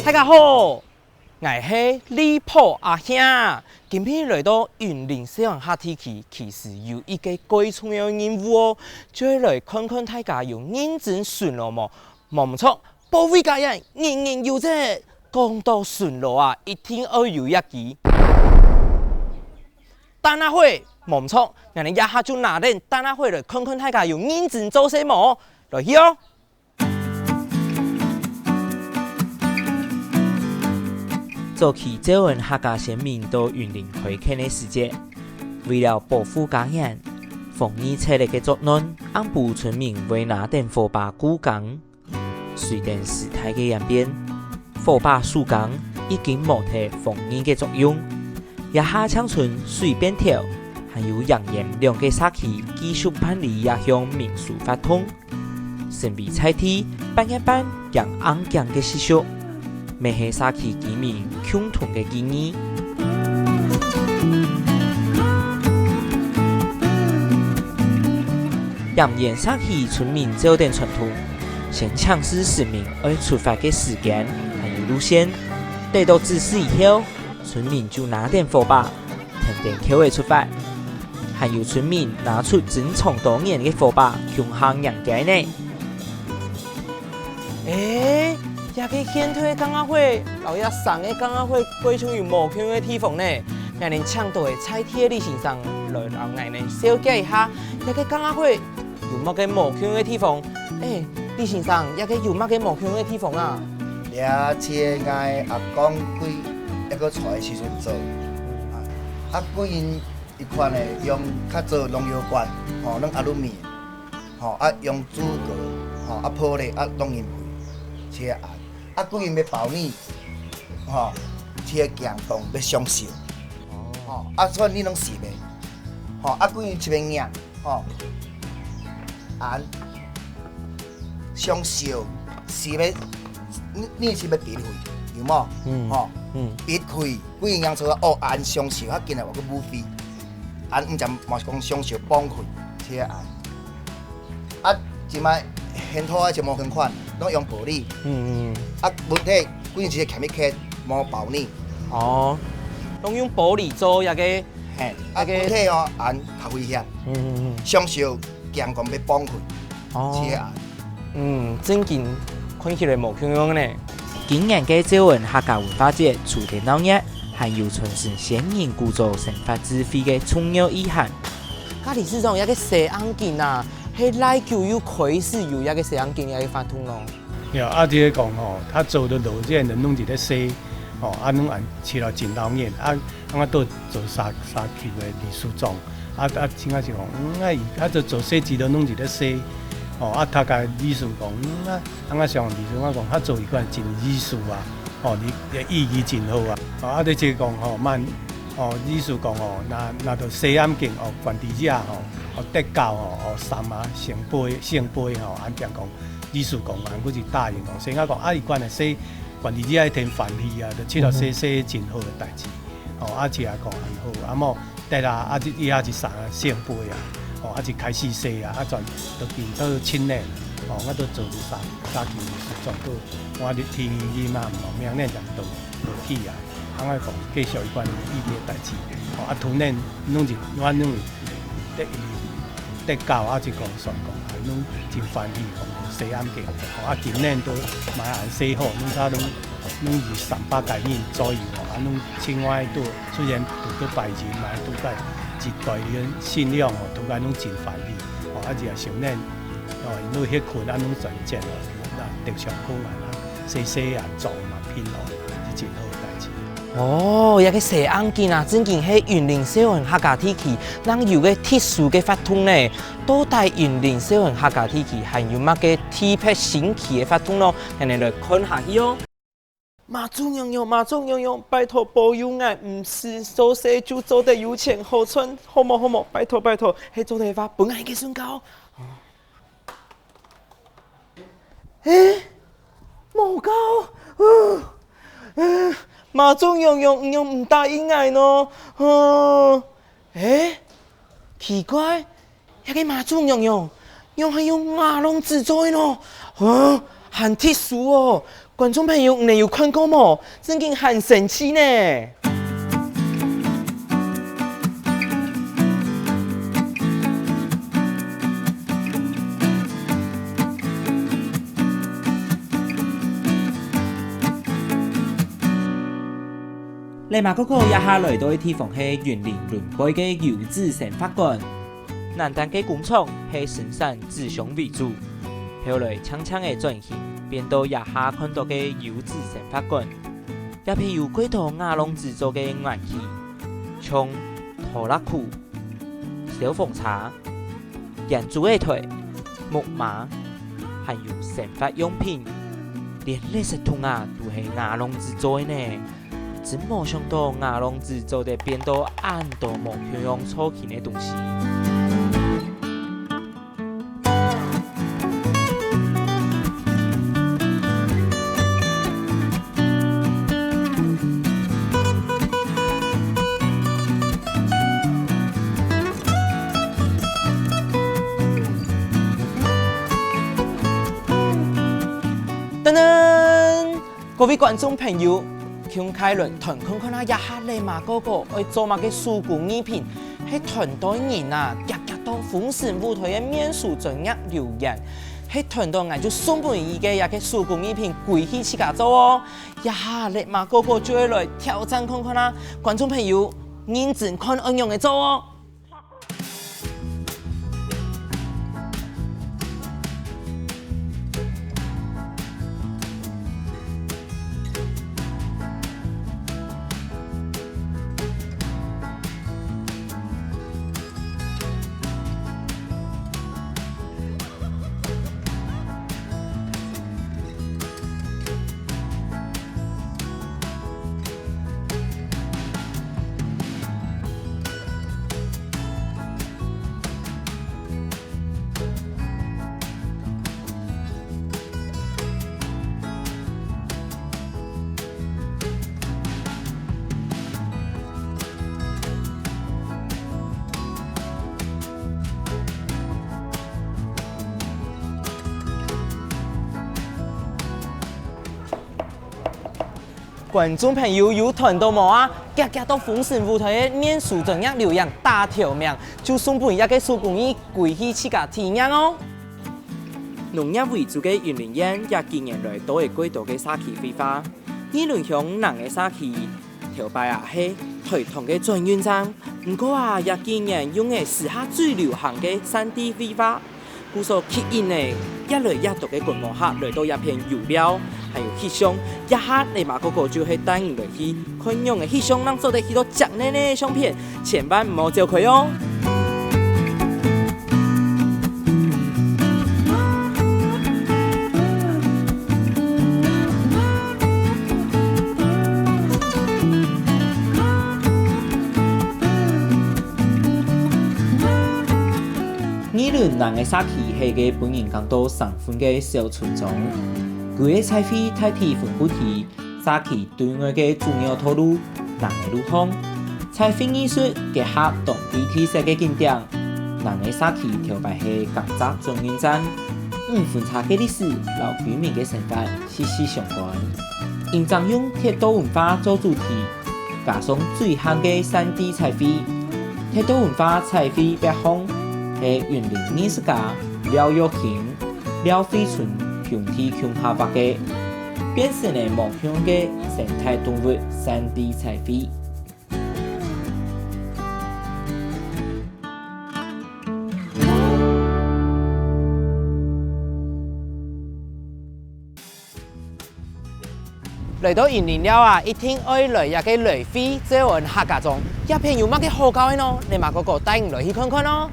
大家好，我是李普阿兄，今天来到云林小园下天气，其实有一个最重要的任务哦，就来看看大家有认真顺路冇？冇错，保卫家人人人有责。讲到顺路啊，一定要有一支灯仔火，冇错，我哋一下就拿点灯仔火来看看大家有认真做些冇？来去哦！早期招引客家先民到云林开垦的时节，为了保护家园，防疫策略的作论，安部村民为拿点火把固工。随着时态的演变，火把树工已经无提防疫的作用，也下乡村水边条，还有扬言两个xã區技術辦理也向民俗發通，成為菜地辦一辦讓安強的習俗，未係xã區居民共同的建議。扬言xã區村民早點傳統，先強勢市民要出發的時間還有路線，得到指示以後，村民就拿點火把，停電口的出發。還有村民拿出珍藏多年的火把，向行人街呢。也個現代的港仔火，老爺上的港仔火，非常有無窮的地方呢。讓人搶到的菜地的先生來讓我們小解一下，一個港仔火有乜個無窮的地方？李先生，一個有乜個無窮的地方啊？了解我阿公佢一個菜時陣做，佢因一款的用較做農藥罐，用阿魯米，用豬腳，泡咧弄入去，切按，佢因要包呢，切姜凍要上燒，所以你攏試袂，佢因一邊釀，按上燒，試袂。你是要ปิด開，有冇？ปิด開，佢樣做哦，按上燒，佢見嚟話個無費，按唔就嘛是講上燒綁開，切按。即賣現土就無同款，攏用玻璃。本體佢是一鉛一鉛，無包呢。攏用玻璃做一個，本體按較危險。上燒姜光要綁開，切按。真緊。看起來無窮樣呢。今年嘅招引客家文化節主題鬧熱，係要傳承先人古早生活智慧嘅重要意涵。家理事長，一個西安景啊，係來就有開始有一個西安景一個發通咯。即個講他做的路線就弄一個西，弄按起來真鬧熱，都做沙區嘅歷史莊，請是講，就做設計都弄一個西。他個意思講，上意思講，他做一個真藝術啊，你意義真好啊。你即個講意思講那到西安境管地者德教三啊聖杯按講意思講，佢是答應講，先講伊關係西管地者天歡喜啊，就出到西真好嘅代志，即係講很好，冇得啦，伊也是三啊聖杯啊。是開始洗啊，全都變到清靚，都做啲沙橋做到，我哋天意嘛唔明呢就到起啊，講繼續一關依啲代志，土呢弄住我弄得教就講上講，弄真歡喜講西安嘅，今年都買按洗好，弄差弄200-300個人左右，弄青蛙都雖然都拜錢買都拜。一代嘅信仰塗改攏真歡喜，就係上年因為迄群攏全正特上好西做嘛拼咯，是真好代志。一個西安景啊，真正係雲林小園客家地區，咱有個特殊嘅法通呢。到底雲林小園客家地區係有乜嘅特別新奇嘅法通咯？人哋來看下去哦。馬祖娘娘，拜託保佑我，唔是做事就做得有錢好賺，好冇？拜託，係做得法本愛嘅宣告。冇夠，馬祖娘娘唔答應我咯。奇怪，一個馬祖娘娘係用馬龍製作咯。很特殊哦，观众朋友，你有看过冇？真经很神奇呢！你嘛嗰個一下來到嘅地方係園林輪迴嘅油脂成法館，南單嘅工廠係生產紙箱為主，後來悄悄嘅轉型，變到一下看到嘅油脂成法館，也譬如幾多亞龍製造嘅樂器，像拖拉庫、小鳳茶、人造嘅腿、木馬，還有成法用品，連呢些桶啊都係亞龍製造嘅呢。真冇想到亞龍製造的變到咁多冇香用錯錢的東西。噔噔，各位觀眾朋友。向開論團看下一下你嘛嗰個愛做乜嘅手工藝品，係團隊人啊，夾到風神舞台嘅面書專業留言，係團隊人就送俾伊嘅一個手工藝品歸去自家做哦。一下你嘛嗰個就會來挑戰看看啦，觀眾朋友認真看按樣嘅做哦。觀眾朋友有團到冇啊？夾到風神舞台嘅面書專業留言大條名，就送俾一個手工藝歸去自家體驗哦。農業為主嘅園林園也近年來都係幾多嘅沙器非法，呢輪向人嘅沙器條擺啊係傳統嘅轉運站，不過啊也近年用嘅時下最流行嘅3D 非法，故所吸引嘅一類一度嘅觀光客來到一片油料。還有氣象，一下你嘛嗰個就係帶人來去看用嘅氣象，能做得許多正呢呢相片，千萬唔好走開哦。呢輪人嘅沙器係嘅本人講到上分嘅小村莊。佢嘅彩繪太體分布題，沙器對外嘅主要套路，人嘅路況，彩繪藝術結合當地特色嘅景點，人嘅沙器條擺係港澤轉運站，分叉嘅歷史，老居民嘅身份息息相關。因將用鐵道文化做主題，加上最夯嘅3D 彩繪，鐵道文化彩繪別項係園林藝術家廖玉卿、廖飛春。向天向下畫嘅，變成了夢想嘅生態動物3D 彩繪。來到園林了啊，一定愛來一個雷飛，即係客家莊，一片有乜嘅好搞嘅咯，你嘛嗰個帶人來去看看咯。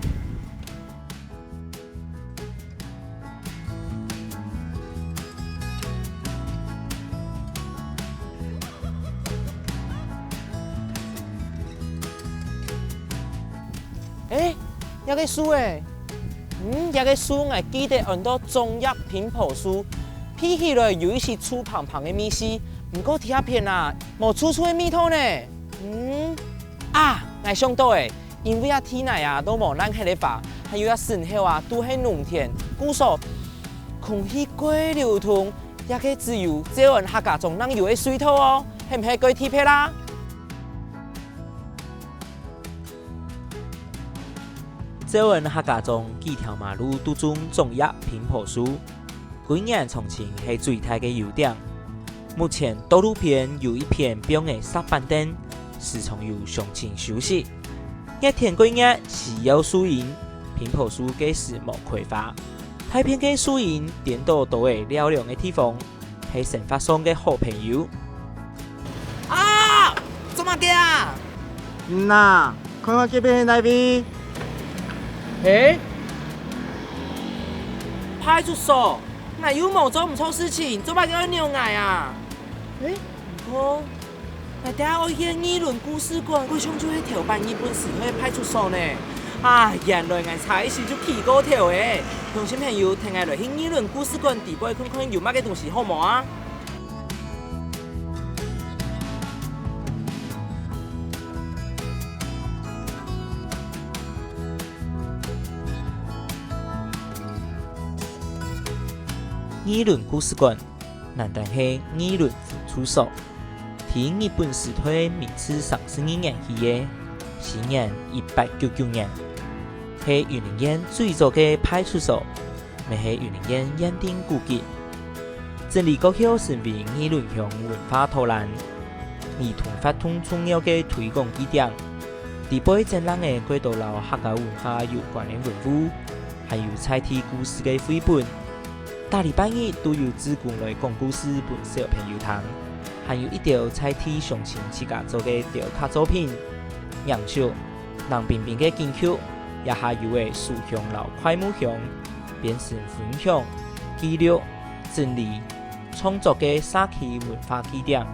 一個樹誒，一個樹我記得按到中藥品葡樹，比起來有一些粗胖胖嘅米絲，唔過睇下片啊，冇粗粗嘅米湯呢。我想到誒，因為啊天內啊都冇冷氣嘅話，還有啊身後啊都係農田，故所空氣過流通，也个只有这阮客家中人有的水土哦，是唔是该贴片啦？这阮客家中几条马路都种种叶平坡树，几年重庆是最大的优点。目前道路边有一片标的石板凳，时常有乡亲休息。一天几日是有树荫，平坡树嘅时无开花。太平嘅树荫点到都会嘹亮的地方，是生活上嘅好朋友。啊！做乜嘅啊？呐，看看这边那边。诶，派出所，俺有冇做唔错事情，做乜叫牛奶啊？诶，哦，那等下我去议论故事馆，为什么就会调办日本时去派出所呢？啊，原来俺差一时就起过头诶！乡亲朋友，听俺来去议论故事馆底部看看有乜嘅东西好冇啊？议论故事馆，难道是议论辅助所？提日本时代明治32年起的，时年1899年，是云林县最早的派出所，也是云林县认定古迹。这里国后成为议论乡文化导览，儿童发通重要的推广基点。地背展览的轨道老客家文化有关的文物，还有采题故事的绘本。大礼拜日都有志工来讲故事本小朋友听，还有一条采题乡亲自家做的雕刻作品，杨小、冷冰冰的金曲，也还有的树乡老快木乡，变成分享、记录、整理、创作的社区文化基点。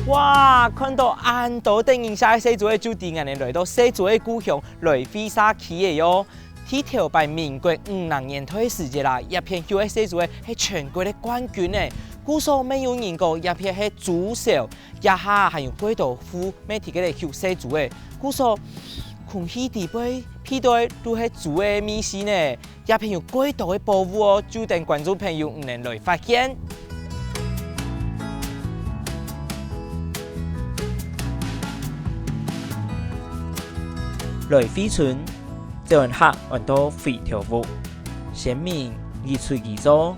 哇！看到安多电影下西族的就地，俺哋来到西族的故乡雷菲沙区嘅哟。天条by民国50年代时节啦，一片叫西族嘅系全国的冠军呢。古所没有人过，一片系主秀，一下还有几道副媒体嘅嚟叫西族嘅。古所空气地杯批对都系族嘅秘辛呢，一片有几道嘅保护哦，就等观众朋友唔能来发现。雷菲村，这人客揾到肥条屋，先民二岁二早，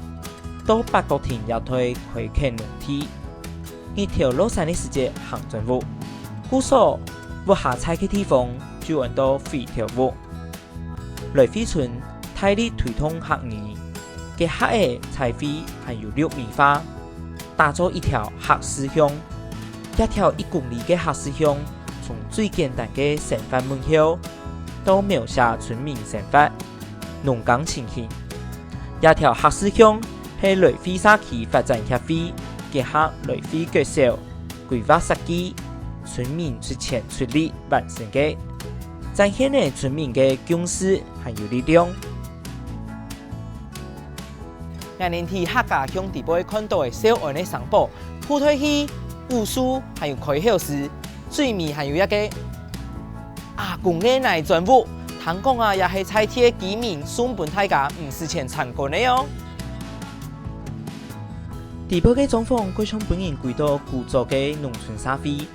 到八角亭也推开垦农地，一条落山的时节行进屋，故所屋下采嘅地方就揾到肥条屋。雷菲村大力推动客语，嘅客嘅采飞还有绿米花，打造一条客思乡，一条1公里嘅客思乡。从最简单的生活门口，到描写村民生活、农耕情形，一条客思乡是雷菲社区发展协会结合雷菲国小规划设计，村民出钱出力完成的，展现了村民的共识还有力量。今年去客家乡地部看到的小安的商铺、铺推器、武术还有开口时。最面还有一个阿公的奶砖屋，听讲啊，也是采铁居民送本大家50钱参观的哦。地部的状况，非常本人归到古早的农村社会，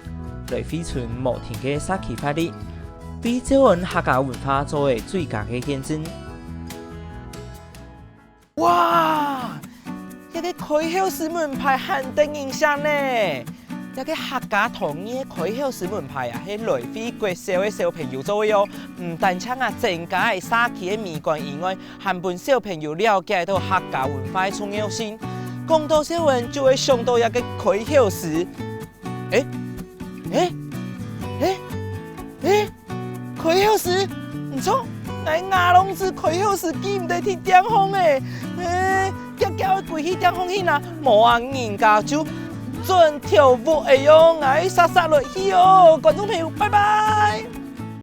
雷菲村无停的社区发力，为这阮客家文化作为最佳的见证。哇！一个开口式门牌限定影响呢。一个客家童嘅开口式门牌啊，係雷菲國小嘅小朋友做嘅哦。唔單止啊，增加喺社區嘅美觀以外，還幫小朋友了解到客家文化嘅重要性。講到小文就會想到一個開口式，開口式，唔錯，係牙龍子開口式記唔得去點紅誒，叫佢去點紅去啦，冇人家就。轉跳舞哎喲，我殺落去哦！觀眾朋友，拜拜。